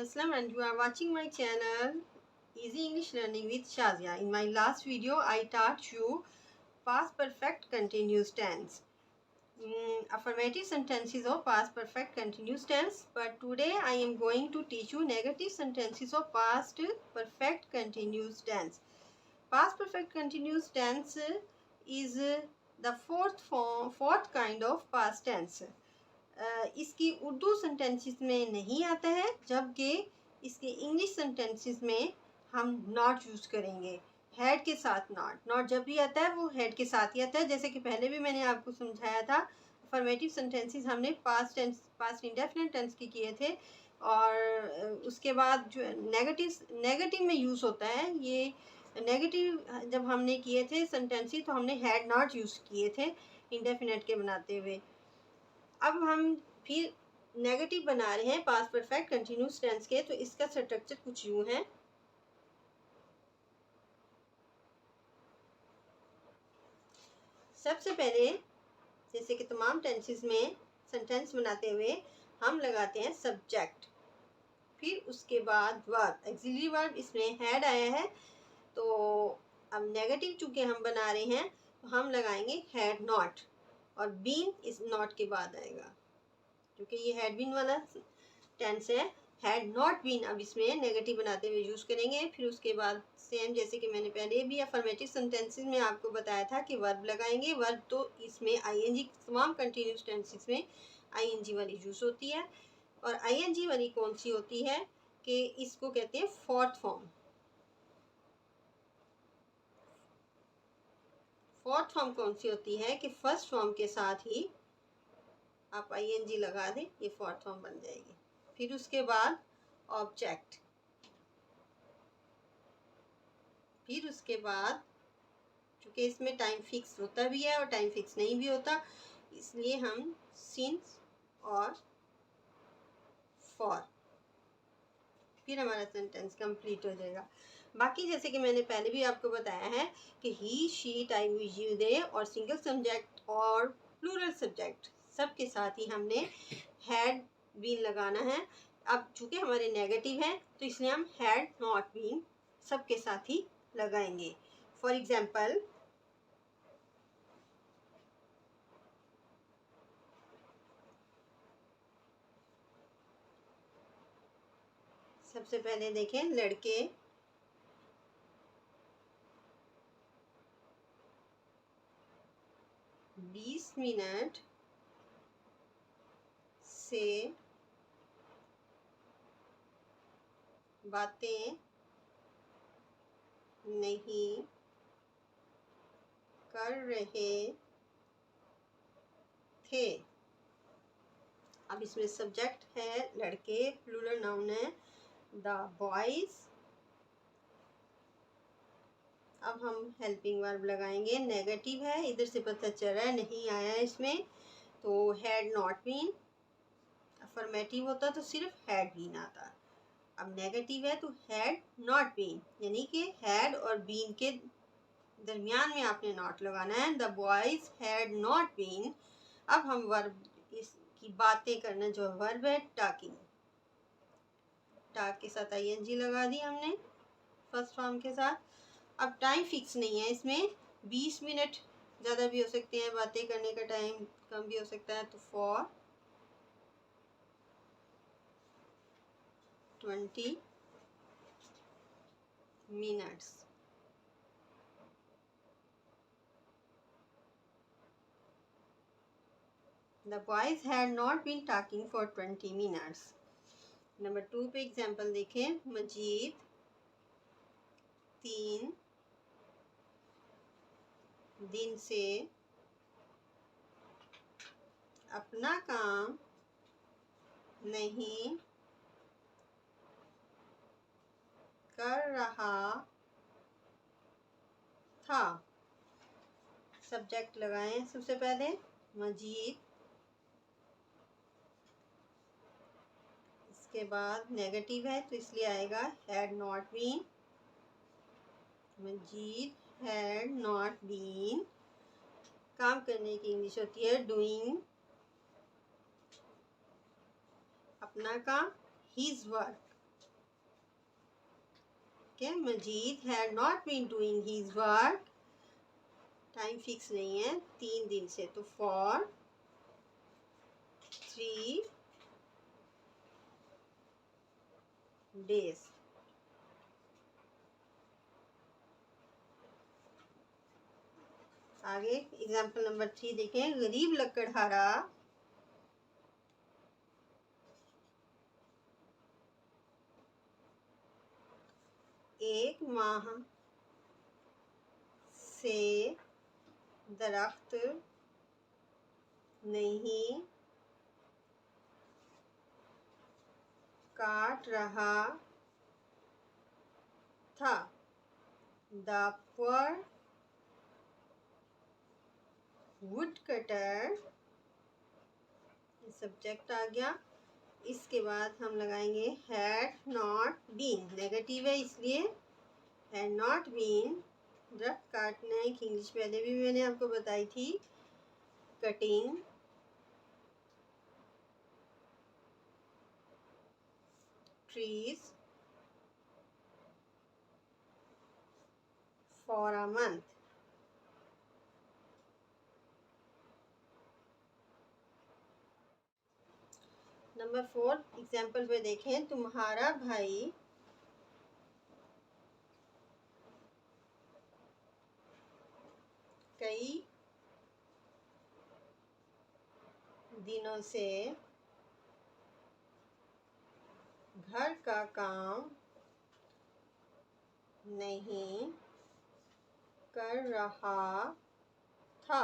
Aslam and you are watching my channel Easy English Learning with Shazia. In my last video, I taught you past perfect continuous tense. Affirmative sentences of past perfect continuous tense. But today I am going to teach you negative sentences of past perfect continuous tense. Past perfect continuous tense is the fourth kind of past tense. इसकी Urdu sentences में नहीं आता है, जबकि इसके English sentences में हम not use करेंगे। हेड के साथ नॉट जब भी आता है वो हेड के साथ ही आता है। जैसे कि पहले भी मैंने आपको समझाया था, अफर्मेटिव सेंटेंसेस हमने पास्ट इंडेफिनिट टेंस के किए थे, और उसके बाद जो नेगेटिव में यूज़ होता है, ये नेगेटिव जब हमने किए थे सेंटेंसेस तो हमने हैड नॉट यूज़ किए थे इंडेफिनिट के बनाते हुए। अब हम फिर नेगेटिव बना रहे हैं पास्ट परफेक्ट कंटिन्यूस टेंस के, तो इसका स्ट्रक्चर कुछ यूं है। सबसे पहले जैसे कि तमाम टेंसेस में सेंटेंस बनाते हुए हम लगाते हैं सब्जेक्ट, फिर उसके बाद वर्ब, एक्सिलरी वर्ब इसमें हैड आया है, तो अब नेगेटिव चूंकि हम बना रहे हैं तो हम लगाएंगे हैड नॉट, और बीन इस नॉट के बाद आएगा क्योंकि ये हैड बीन वाला टेंस है। हैड नॉट बीन अब इसमें नेगेटिव बनाते हुए यूज़ करेंगे। फिर उसके बाद सेम जैसे कि मैंने पहले भी अफर्मेटिव सेंटेंसेस में आपको बताया था कि वर्ब लगाएंगे। वर्ब तो इसमें आईएनजी, तमाम कंटिन्यूस टेंसेस में आईएनजी वाली यूज़ होती है, और आईएनजी वाली कौन सी होती है कि इसको कहते हैं फोर्थ फॉर्म। फोर्थ फॉर्म कौन सी होती है कि फर्स्ट फॉर्म के साथ ही आप आईएनजी लगा दें, ये फोर्थ फॉर्म बन जाएगी। फिर उसके बाद ऑब्जेक्ट, फिर उसके बाद चूँकि इसमें टाइम फिक्स होता भी है और टाइम फिक्स नहीं भी होता, इसलिए हम सिंस और फॉर, फिर हमारा सेंटेंस कंप्लीट हो जाएगा। बाकी जैसे कि मैंने पहले भी आपको बताया है कि ही, शी, आई, वी, यू, दे और सिंगल सब्जेक्ट और प्लूरल सब्जेक्ट सब के साथ ही हमने हैड बीन लगाना है। अब चूंकि हमारे नेगेटिव हैं तो इसलिए हम हैड नॉट बीन सब के साथ ही लगाएंगे। फॉर एग्जाम्पल, सबसे पहले देखें, लड़के 20 मिनट से बातें नहीं कर रहे थे। अब इसमें सब्जेक्ट है लड़के, प्लूरल नाउन है द बॉयज। अब हम हेल्पिंग वर्ब लगाएंगे, नेगेटिव है, इधर से पता चल रहा है नहीं आया इसमें, तो हैड नॉट बीन। अफर्मेटिव होता तो सिर्फ हैड बीन आता, अब नेगेटिव है तो हैड नॉट बीन, यानी कि हैड और बीन के दरमियान में आपने नॉट लगाना है। The boys had not been. अब हम वर्ब इसकी बातें करना, जो वर्ब है टॉकिंग, टॉक के साथ आईएनजी लगा दी हमने फर्स्ट फॉर्म के साथ। अब टाइम फिक्स नहीं है इसमें, 20 मिनट ज़्यादा भी हो सकते हैं, बातें करने का टाइम कम भी हो सकता है, तो for 20 minutes. The boys had not been talking for 20 minutes. Number 2 पे एग्जाम्पल देखें, मजीद 3 दिन से अपना काम नहीं कर रहा था। सब्जेक्ट लगाएं सबसे पहले मजीद, इसके बाद नेगेटिव है तो इसलिए आएगा had not been. Majid had not been, काम करने की इंग्लिश होती है डूइंग, अपना काम हिज वर्क, ठीक है, Majid had not been doing his work, time fix नहीं है, 3 दिन से, तो फॉर 3 days। आगे एग्जाम्पल नंबर 3 देखें। गरीब लकड़हारा एक माह से दरख्त नहीं काट रहा था। The poor woodcutter, subject आ गया। इसके बाद हम लगाएंगे हैड नॉट बीन, नेगेटिव है इसलिए हैड नॉट बीन। दरख्त काटने की इंग्लिश पहले भी मैंने आपको बताई थी, cutting. Trees for a month. Number 4 example पे देखें। तुम्हारा भाई कई दिनों से घर का काम नहीं कर रहा था।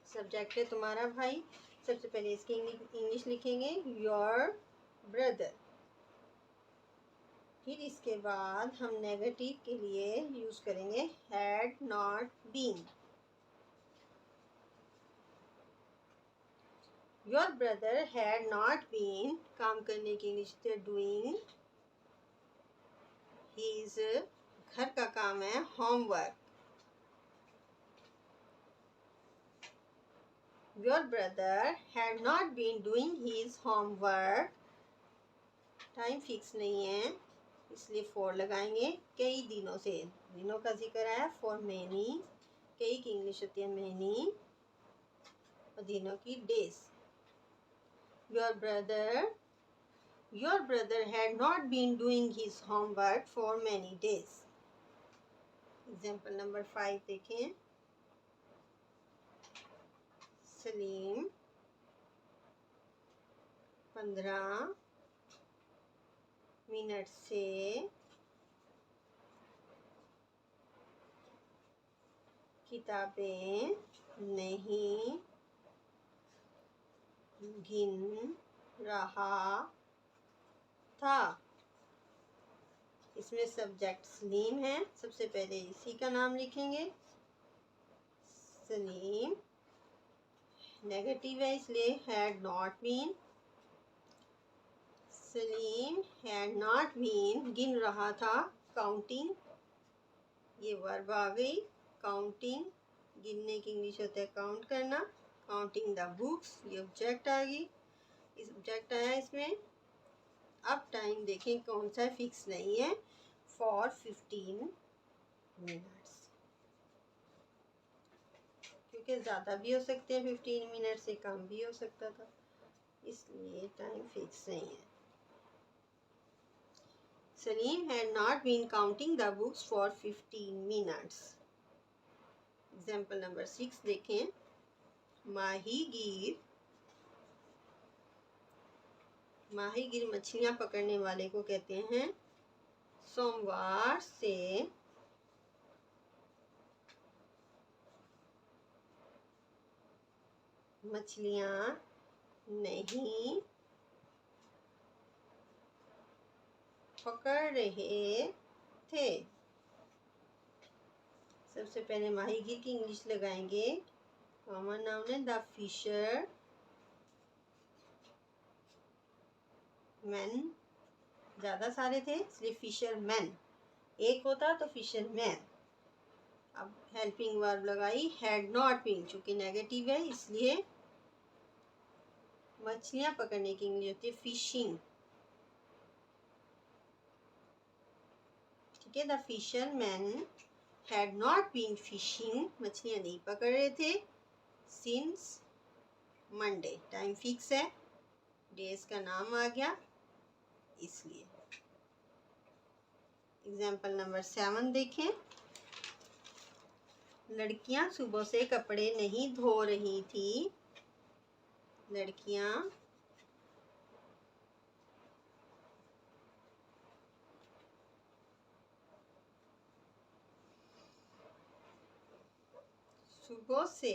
सब्जेक्ट है तुम्हारा भाई। सबसे पहले इसकी इंग्लिश लिखेंगे योर ब्रदर। फिर इसके बाद हम नेगेटिव के लिए यूज करेंगे had not been. Your brother had not been, काम करने की इंग्लिश थे डूइंग हीज, घर का काम है homework. Your brother had not been doing his homework, time fix नहीं है इसलिए फॉर लगाएंगे। कई दिनों से, दिनों का जिक्र है, फॉर मैनी, कई की इंग्लिश होती है मैनी, और दिनों की days. Your brother had not been doing his homework for many days. Example number 5 देखें। सलीम 15 मिनट से किताबें नहीं गिन रहा था। इसमें सब्जेक्ट सलीम है। सबसे पहले इसी का नाम लिखेंगे सलीम, नेगेटिव है इसलिए had not been. Salim had not been, गिन रहा था, काउंटिंग, ये वर्ब आ गई। काउंटिंग, गिनने की इंग्लिश होता है काउंट करना। काउंटिंग द बुक्स, ये ऑब्जेक्ट आ गई, इस ऑब्जेक्ट आया इसमें। अब टाइम देखें कौन सा फिक्स नहीं है, फॉर 15 मिनट्स, क्योंकि ज़्यादा भी हो सकते हैं, 15 मिनट से कम भी हो सकता था, इसलिए टाइम फिक्स नहीं है। Salim had not been counting the books for 15 minutes. Example number 6 देखें। माहीगीर, माहीगीर मछलियां पकड़ने वाले को कहते हैं। सोमवार से मछलियां नहीं पकड़ रहे थे। सबसे पहले माहीगीर की इंग्लिश लगाएंगे, कॉमन नाउन है द फिशर मैन, ज़्यादा सारे थे इसलिए फिशर मैन, एक होता तो फिशर मैन। अब हेल्पिंग वर्ब लगाई हैड नॉट बीन, चूंकि नेगेटिव है इसलिए मछलियां पकड़ने की इंग्लिश होती है फिशिंग। ठीक है, the fisherman had not been fishing, मछलियाँ नहीं पकड़ रहे थे, सिंस मंडे, टाइम फिक्स है, डेज का नाम आ गया इसलिए। एग्जाम्पल नंबर 7 देखें। लड़कियां सुबह से कपड़े नहीं धो रही थी, लड़कियां सुबह से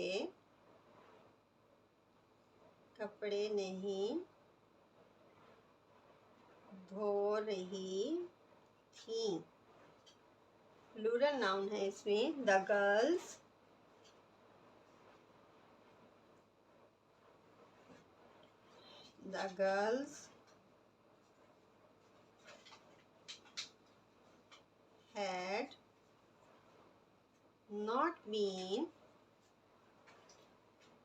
कपड़े नहीं धो रही थी, प्लूरल नाउन है इसमें। The girls had not been,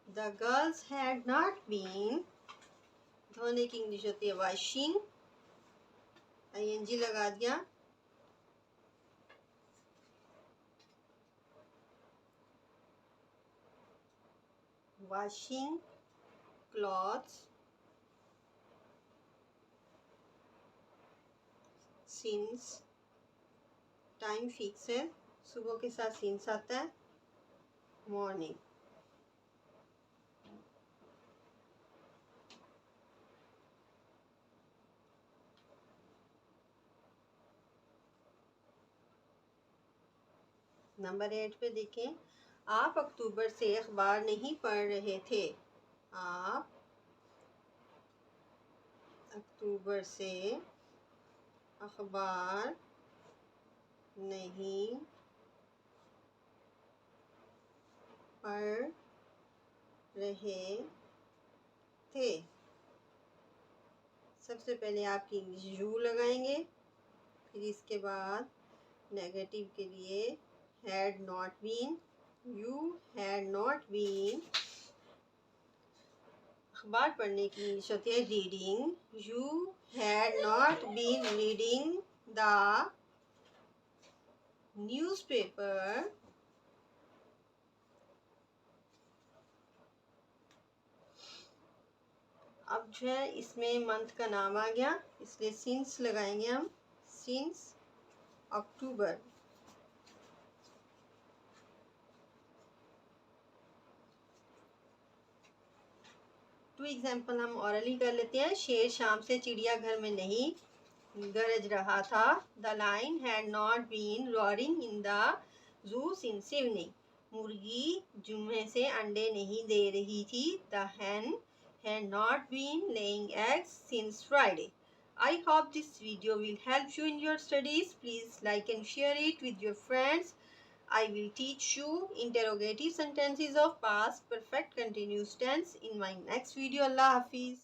the girls had not been, धोने की इंग्लिश होती है वॉशिंग, ING लगा दिया, washing clothes since, time fix है, सुबह के साथ सिंस आता है, मॉर्निंग। नंबर 8 पे देखें। आप अक्टूबर से अखबार नहीं पढ़ रहे थे, आप अक्टूबर से अखबार नहीं पढ़ रहे थे। सबसे पहले आपकी इंग्लिश यू लगाएंगे, फिर इसके बाद नेगेटिव के लिए had not been, you had not been. अखबार पढ़ने की इंग्लिश होती है reading, you had not been reading the newspaper, अब जो है इसमें मंथ का नाम आ गया इसलिए सिंस लगाएंगे हम, सिंस अक्टूबर। टू एग्जाम्पल हम ऑरली कर लेते हैं। शेर शाम से चिड़ियाघर में नहीं गरज रहा था, the lion had not been roaring in the zoo since evening, मुर्गी जुम्मे से अंडे नहीं दे रही थी, the hen had not been laying eggs since Friday. I hope this video will help you in your studies. Please like and share it with your friends. I will teach you interrogative sentences of past perfect continuous tense in my next video. Allah Hafiz.